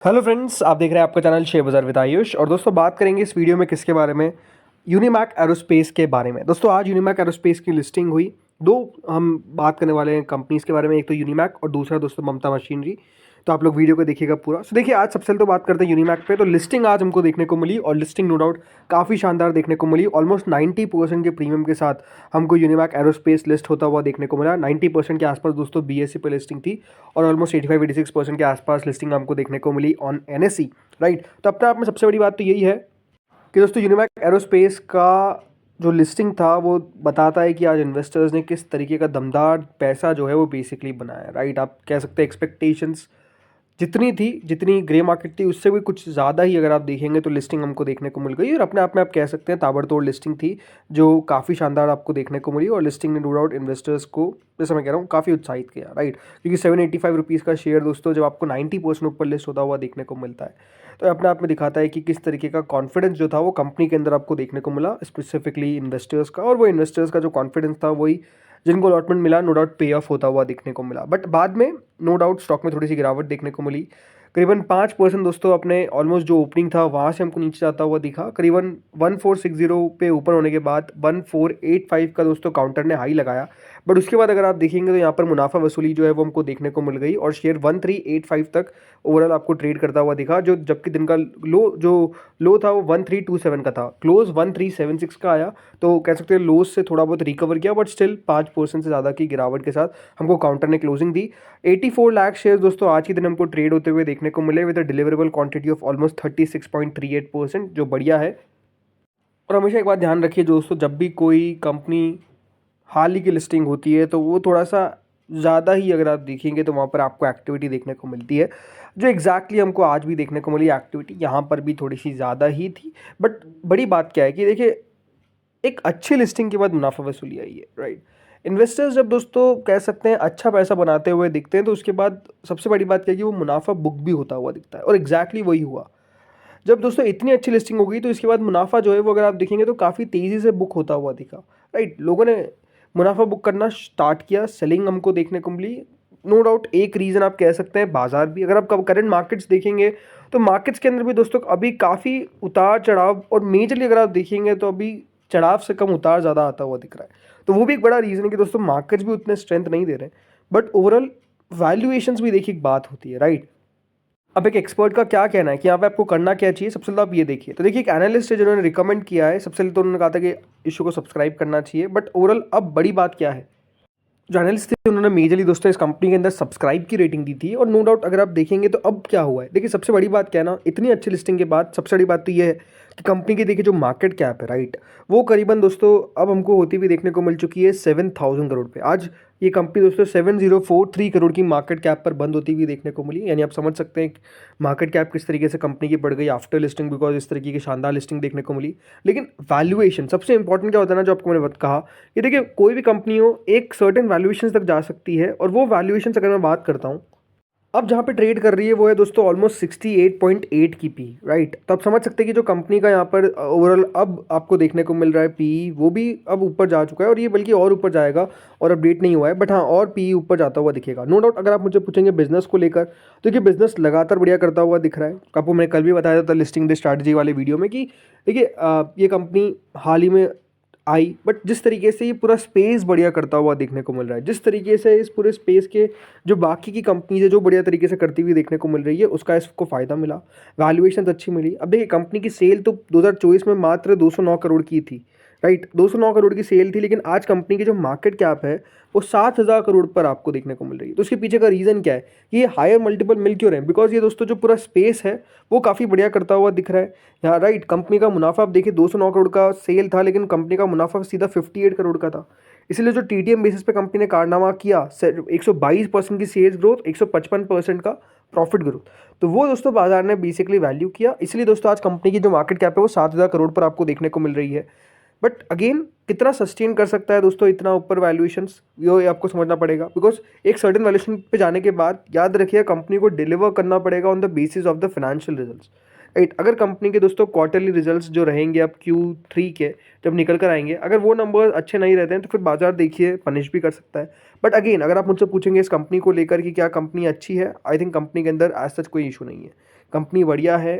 Hello friends, आप देख रहे हैं आपका चैनल शेयर बाजार विद आयुष। और दोस्तों बात करेंगे इस वीडियो में किसके बारे में, यूनिमैक एरोस्पेस के बारे में। दोस्तों आज यूनिमैक एरोस्पेस की लिस्टिंग हुई। दो हम बात करने वाले हैं कंपनीज के बारे में, एक तो यूनिमैक और दूसरा दोस्तों ममता मशीनरी। तो आप लोग वीडियो को देखिएगा पूरा। सो देखिए, आज सबसे पहले तो बात करते हैं यूनिमैक पे। तो लिस्टिंग आज हमको देखने को मिली और लिस्टिंग नो डाउट काफ़ी शानदार देखने को मिली। ऑलमोस्ट 90% के प्रीमियम के साथ हमको यूनिमैक एरोस्पेस लिस्ट होता हुआ देखने को मिला। 90% के आसपास दोस्तों बीएससी पे लिस्टिंग थी और ऑलमोस्ट 85-86% के आसपास लिस्टिंग हमको देखने को मिली ऑन एनएसई, राइट। तो अपने आप में सबसे बड़ी बात तो यही है कि दोस्तों यूनिमैक एरोस्पेस का जो लिस्टिंग था वो बताता है कि आज इन्वेस्टर्स ने किस तरीके का दमदार पैसा जो है वो बेसिकली बनाया, राइट। आप कह सकते हैं एक्सपेक्टेशंस जितनी थी, जितनी ग्रे मार्केट थी, उससे भी कुछ ज़्यादा ही अगर आप देखेंगे तो लिस्टिंग हमको देखने को मिल गई। और अपने आप में आप कह सकते हैं ताबड़तोड़ लिस्टिंग थी जो काफ़ी शानदार आपको देखने को मिली। और लिस्टिंग ने नो डाउट इन्वेस्टर्स को, जैसे मैं कह रहा हूँ, काफ़ी उत्साहित किया, राइट। क्योंकि 785 रुपीज़ का शेयर दोस्तों जब आपको 90% ऊपर लिस्ट होता हुआ देखने को मिलता है, तो अपने आप में दिखाता है कि किस तरीके का कॉन्फिडेंस जो था वो कंपनी के अंदर आपको देखने को मिला, स्पेसिफिकली इन्वेस्टर्स का। और वो इन्वेस्टर्स का जो कॉन्फिडेंस था वही जिनको अलॉटमेंट मिला नो डाउट पे ऑफ होता हुआ देखने को मिला। बट बाद में नो डाउट स्टॉक में थोड़ी सी गिरावट देखने को मिली। करीबन 5% दोस्तों अपने ऑलमोस्ट जो ओपनिंग था वहाँ से हमको नीचे जाता हुआ दिखा। करीबन 1460 पे ऊपर होने के बाद 1485 का दोस्तों काउंटर ने हाई लगाया। बट उसके बाद अगर आप देखेंगे तो यहाँ पर मुनाफा वसूली जो है वो हमको देखने को मिल गई और शेयर 1385 तक ओवरऑल आपको ट्रेड करता हुआ दिखा। जो जबकि दिन का लो था वो 1327 का था, क्लोज 1376 का आया। तो कह सकते हैं लोज से थोड़ा बहुत रिकवर किया, बट स्टिल 5% से ज़्यादा की गिरावट के साथ हमको काउंटर ने क्लोजिंग दी। 84 लाख शेयर दोस्तों आज के दिन हमको ट्रेड होते हुए देखने को मिले with a deliverable quantity of almost 36.38%, जो बढ़िया है। और हमेशा एक बात ध्यान रखिए दोस्तों, जब भी कोई कंपनी हाल ही की लिस्टिंग होती है तो वो थोड़ा सा ज़्यादा ही अगर आप देखेंगे तो वहाँ पर आपको एक्टिविटी देखने को मिलती है, जो एग्जैक्टली हमको आज भी देखने को मिली। एक्टिविटी यहाँ पर भी थोड़ी सी ज़्यादा ही थी। बट बड़ी बात क्या है कि देखिए, एक अच्छी लिस्टिंग के बाद मुनाफा वसूली आई है, राइट। इन्वेस्टर्स जब दोस्तों कह सकते हैं अच्छा पैसा बनाते हुए दिखते हैं तो उसके बाद सबसे बड़ी बात क्या है कि वो मुनाफा बुक भी होता हुआ दिखता है। और एग्जैक्टली वही हुआ। जब दोस्तों इतनी अच्छी लिस्टिंग हो गई तो इसके बाद मुनाफा जो है वो अगर आप देखेंगे तो काफ़ी तेज़ी से बुक होता हुआ दिखा, राइट। लोगों ने मुनाफा बुक करना स्टार्ट किया, सेलिंग हमको देखने को मिली। नो डाउट एक रीज़न आप कह सकते हैं बाजार भी। अगर आप करंट मार्केट्स देखेंगे तो मार्केट्स के अंदर भी दोस्तों अभी काफ़ी उतार चढ़ाव, और मेजरली अगर आप देखेंगे तो अभी चढ़ाव से कम उतार ज़्यादा आता हुआ दिख रहा है। तो वो भी एक बड़ा रीज़न है कि दोस्तों मार्केट्स भी उतने स्ट्रेंथ नहीं दे रहे हैं। बट ओवरऑल वैल्यूएशंस भी देखिए एक बात होती है, राइट। अब एक एक्सपर्ट का क्या कहना है कि यहाँ पे आपको करना क्या चाहिए, सबसे पहले आप ये देखिए। तो देखिए, एक एनालिस्ट है जिन्होंने रिकमेंड किया है, सबसे पहले तो उन्होंने कहा था कि इशू को सब्सक्राइब करना चाहिए। बट ओवरऑल अब बड़ी बात क्या है, जो एनालिस्ट थे उन्होंने मेजरली दोस्तों इस कंपनी के अंदर सब्सक्राइब की रेटिंग दी थी। और नो डाउट अगर आप देखेंगे तो अब क्या हुआ है, देखिए सबसे बड़ी बात क्या है ना, इतनी अच्छी लिस्टिंग के बाद सबसे बड़ी बात तो ये है कि कंपनी की देखिए जो मार्केट कैप है, राइट, वो करीबन दोस्तों अब हमको होती हुई देखने को मिल चुकी है 7000 करोड़ पे। आज ये कंपनी दोस्तों 7043 करोड़ की मार्केट कैप पर बंद होती हुई देखने को मिली। यानी आप समझ सकते हैं मार्केट कैप किस तरीके से कंपनी की बढ़ गई आफ्टर लिस्टिंग, बिकॉज इस तरीके की शानदार लिस्टिंग देखने को मिली। लेकिन वैल्यूएशन सबसे इंपॉर्टेंट क्या होता है ना, जो आपको मैंने कहा कि देखिए कोई भी कंपनी हो एक सर्टेन वैल्यूएशन तक जा सकती है। और वो वैल्यूएशन अगर मैं बात करता हूँ अब जहाँ पे ट्रेड कर रही है वो है दोस्तों ऑलमोस्ट 68.8 की पी, राइट। तो आप समझ सकते हैं कि जो कंपनी का यहाँ पर ओवरऑल अब आपको देखने को मिल रहा है पी, वो भी अब ऊपर जा चुका है और ये बल्कि और ऊपर जाएगा। और अपडेट नहीं हुआ है, बट हाँ और पी ऊपर जाता हुआ दिखेगा नो डाउट। अगर आप मुझे पूछेंगे बिजनेस को लेकर तो ये बिजनेस लगातार बढ़िया करता हुआ दिख रहा है। आपको मैंने कल भी बताया था लिस्टिंग द स्ट्रैटेजी वाले वीडियो में कि देखिए ये कंपनी हाल ही में आई, बट जिस तरीके से ये पूरा स्पेस बढ़िया करता हुआ देखने को मिल रहा है, जिस तरीके से इस पूरे स्पेस के जो बाकी की कंपनीज है जो बढ़िया तरीके से करती हुई देखने को मिल रही है, उसका इसको फ़ायदा मिला, वैल्यूएशन अच्छी मिली। अब देखिए कंपनी की सेल तो 2024 में मात्र 209 करोड़ की थी, राइट। 209 करोड़ की सेल थी, लेकिन आज कंपनी की जो मार्केट कैप है वो 7000 करोड़ पर आपको देखने को मिल रही है। तो उसके पीछे का रीज़न क्या है कि ये हायर मल्टीपल मिल क्यों रहे हैं, बिकॉज ये दोस्तों जो पूरा स्पेस है वो काफ़ी बढ़िया करता हुआ दिख रहा है यहाँ, राइट। कंपनी का मुनाफा आप देखिए 209 करोड़ का सेल था, लेकिन कंपनी का मुनाफा सीधा 58 करोड़ का था। इसलिए जो टीटीएम बेसिस पे कंपनी ने कारनामा किया, 122% की सेल्स ग्रोथ, 155% का प्रॉफिट ग्रोथ, तो वो दोस्तों बाजार ने बेसिकली वैल्यू किया। इसलिए दोस्तों आज कंपनी की जो मार्केट कैप है वो 7000 करोड़ पर आपको देखने को मिल रही है। बट अगेन कितना सस्टेन कर सकता है दोस्तों इतना ऊपर वैल्यूएशंस, ये आपको समझना पड़ेगा। बिकॉज एक सर्टेन वैल्यूएशन पे जाने के बाद याद रखिए कंपनी को डिलीवर करना पड़ेगा on the basis of the financial results, right. अगर कंपनी के दोस्तों क्वार्टरली रिजल्ट्स जो रहेंगे अब Q3 के जब निकल कर आएंगे, अगर वो नंबर अच्छे नहीं रहते हैं तो फिर बाजार देखिए पनिश भी कर सकता है। बट अगेन अगर आप मुझसे पूछेंगे इस कंपनी को लेकर कि क्या कंपनी अच्छी है, आई थिंक कंपनी के अंदर एज सच कोई इशू नहीं है। कंपनी बढ़िया है,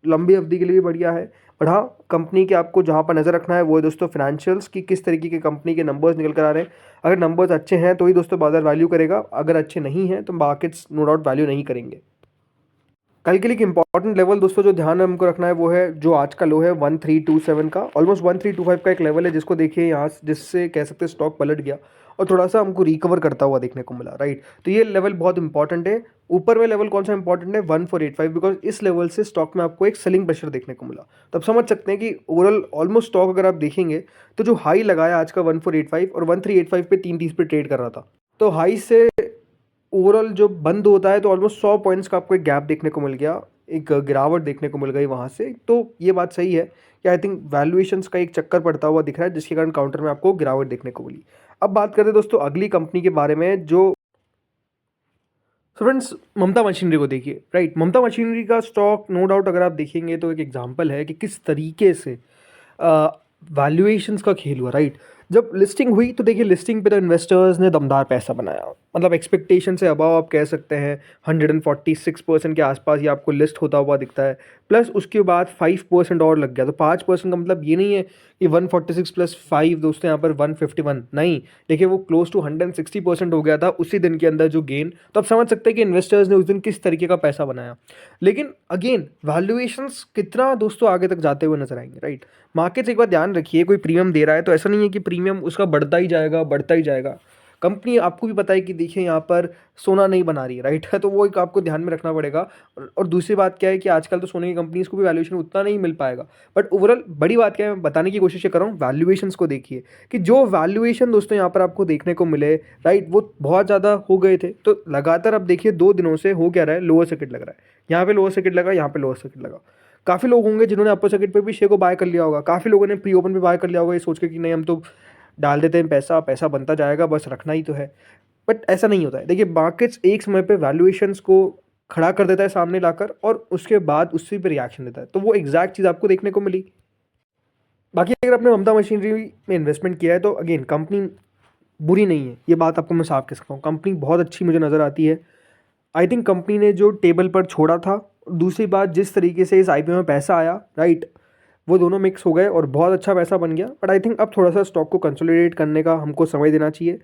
लंबी अवधि के लिए भी बढ़िया है। बट हाँ, कंपनी के आपको जहाँ पर नज़र रखना है वो है दोस्तों फिनेंशियल्स की, किस तरीके के कंपनी के नंबर्स निकल कर आ रहे हैं। अगर नंबर्स अच्छे हैं तो ही दोस्तों बाजार वैल्यू करेगा, अगर अच्छे नहीं हैं तो मार्केट्स नो डाउट वैल्यू नहीं करेंगे। कल के लिए एक इंपॉर्टेंट लेवल दोस्तों जो ध्यान में हमको रखना है वो है जो आज का लो है 1327 का, ऑलमोस्ट 1325 का एक लेवल है जिसको देखिए यहाँ जिससे कह सकते हैं स्टॉक पलट गया और थोड़ा सा हमको रिकवर करता हुआ देखने को मिला, राइट। तो ये लेवल बहुत इंपॉर्टेंट है। ऊपर में लेवल कौन सा इंपॉर्टेंट है, 1485, बिकॉज इस लेवल से स्टॉक में आपको एक सेलिंग प्रेशर देखने को मिला। तो आप समझ सकते हैं कि ओवरऑल ऑलमोस्ट स्टॉक अगर आप देखेंगे तो जो हाई लगाया आज का 1485 और 1385 पे 330 पे ट्रेड कर रहा था, तो हाई से ओवरऑल जो बंद होता है तो ऑलमोस्ट 100 पॉइंट्स का आपको एक गैप देखने को मिल गया, एक गिरावट देखने को मिल गई वहाँ से। तो ये बात सही है कि आई थिंक वैल्यूएशंस का एक चक्कर पड़ता हुआ दिख रहा है जिसके कारण काउंटर में आपको गिरावट देखने को मिली। अब बात करते हैं दोस्तों अगली कंपनी के बारे में जो फ्रेंड्स ममता मशीनरी को देखिए, राइट। ममता मशीनरी का स्टॉक नो डाउट अगर आप देखेंगे तो एक एग्जांपल है कि किस तरीके से वैल्यूएशंस का खेल हुआ, राइट। जब लिस्टिंग हुई तो देखिए लिस्टिंग पे तो इन्वेस्टर्स ने दमदार पैसा बनाया, मतलब एक्सपेक्टेशन से अबाव आप कह सकते हैं। 146% के आसपास ये आपको लिस्ट होता हुआ दिखता है, प्लस उसके बाद 5% और लग गया। तो 5% का मतलब ये नहीं है कि 146 प्लस 5 दोस्तों यहाँ पर 151 नहीं, देखिए वो क्लोज टू 160% हो गया था उसी दिन के अंदर जो गेन। तो आप समझ सकते हैं कि इन्वेस्टर्स ने उस दिन किस तरीके का पैसा बनाया। लेकिन अगेन वैल्यूएशंस कितना दोस्तों आगे तक जाते हुए नजर आएंगे, राइट। मार्केट्स एक बात ध्यान रखिए, कोई प्रीमियम दे रहा है तो ऐसा नहीं है कि प्रीमियम उसका बढ़ता ही जाएगा बढ़ता ही जाएगा। कंपनी आपको भी पता है कि देखिए यहाँ पर सोना नहीं बना रही है, राइट। तो वो एक आपको ध्यान में रखना पड़ेगा। और दूसरी बात क्या है कि आजकल तो सोने की कंपनीज को भी वैल्यूएशन उतना नहीं मिल पाएगा। बट ओवरऑल बड़ी बात क्या है, मैं बताने की कोशिश कर रहा हूँ, वैल्यूएशंस को देखिए कि जो वैल्यूएशन दोस्तों यहाँ पर आपको देखने को मिले, राइट, वो बहुत ज़्यादा हो गए थे। तो लगातार अब देखिए 2 दिनों से हो क्या रहा है, लोअर सर्किट लग रहा है, यहाँ पे लोअर सर्किट लगा, यहाँ पे लोअर सर्किट लगा। काफ़ी लोग होंगे जिन्होंने अपर सर्किट पे भी शेयर को बाय कर लिया होगा, काफ़ी लोगों ने प्री ओपन पे बाय कर लिया होगा ये सोच के कि नहीं हम तो डाल देते हैं पैसा, पैसा बनता जाएगा, बस रखना ही तो है। बट ऐसा नहीं होता है। देखिए मार्केट्स एक समय पे वैल्यूएशंस को खड़ा कर देता है सामने लाकर और उसके बाद उसी पे रिएक्शन देता है, तो वो एग्जैक्ट चीज़ आपको देखने को मिली। बाकी अगर आपने ममता मशीनरी में इन्वेस्टमेंट किया है तो अगेन कंपनी बुरी नहीं है, ये बात आपको मैं साफ कह सकता हूँ, कंपनी बहुत अच्छी मुझे नज़र आती है। आई थिंक कंपनी ने जो टेबल पर छोड़ा था, दूसरी बात जिस तरीके से इस आईपीओ में पैसा आया, राइट, वो दोनों मिक्स हो गए और बहुत अच्छा पैसा बन गया। बट आई थिंक अब थोड़ा सा स्टॉक को कंसोलिडेट करने का हमको समय देना चाहिए।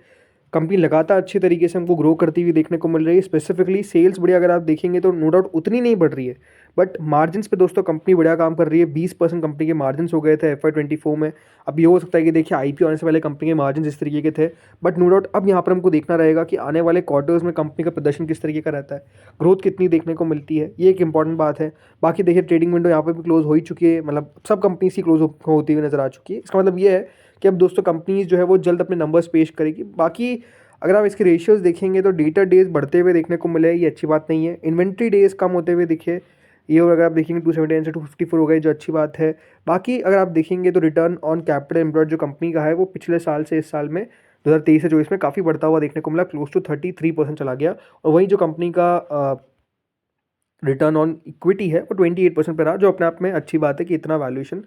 कंपनी लगातार अच्छी तरीके से हमको ग्रो करती हुई देखने को मिल रही है, स्पेसिफिकली सेल्स बढ़िया अगर आप देखेंगे तो नो डाउट उतनी नहीं बढ़ रही है, बट मार्जिन्स पे दोस्तों कंपनी बढ़िया काम कर रही है। 20% कंपनी के मार्जिन्स हो गए थे FY24 में। अब ये हो सकता है कि देखिए आईपीओ आने से पहले कंपनी के मार्जिन इस तरीके के थे, बट नो डाउट अब यहाँ पर हमको देखना रहेगा कि आने वाले क्वार्टर्स में कंपनी का प्रदर्शन किस तरीके का रहता है, ग्रोथ कितनी देखने को मिलती है, ये एक इंपॉर्टेंट बात है। बाकी देखिए ट्रेडिंग विंडो यहाँ पर भी क्लोज हो ही चुकी है, मतलब सब कंपनीज की क्लोज होती हुई नजर आ चुकी है। इसका मतलब ये है कि अब दोस्तों कंपनीज जो है वो जल्द अपने नंबर्स पेश करेगी। बाकी अगर आप इसके रेशियोज देखेंगे तो डेटर डेज बढ़ते हुए देखने को मिले, ये अच्छी बात नहीं है। इन्वेंट्री डेज कम होते हुए दिखे, ये और अगर आप देखेंगे 279 से 254 हो गए, जो अच्छी बात है। बाकी अगर आप देखेंगे तो रिटर्न ऑन कैपिटल एम्प्लॉयड जो कंपनी का है वो पिछले साल से इस साल में 2023 से 24 में काफ़ी बढ़ता हुआ देखने को मिला, क्लोज टू 33% चला गया। और वहीं जो कंपनी का रिटर्न ऑन इक्विटी है वो 28% पर रहा, जो अपने आप में अच्छी बात है कि इतना वैल्यूएशन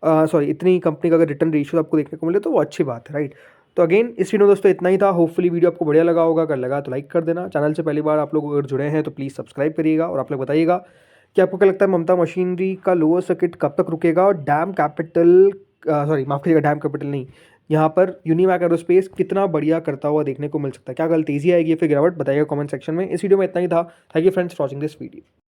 इतनी कंपनी का अगर रिटर्न रेशियो आपको देखने को मिले तो वो अच्छी बात है, राइट। तो अगेन इस वीडियो दोस्तों इतना ही था। होपफुली वीडियो आपको बढ़िया लगा होगा, अगर लगा तो लाइक कर देना। चैनल से पहली बार आप लोग अगर जुड़े हैं तो प्लीज़ सब्सक्राइब करिएगा और आप लोग बताइएगा कि आपको क्या लगता है ममता मशीनरी का लोअर सर्किट कब तक रुकेगा और डैम कैपिटल माफ़ करिएगा, डैम कैपिटल नहीं, यहाँ पर यूनिमैक एरोस्पेस कितना बढ़िया करता हुआ देखने को मिल सकता है। क्या कल तेज़ी आएगी या फिर गिरावट, बताइएगा कमेंट सेक्शन में। इस वीडियो में इतना ही था। Thank you friends for watching this video.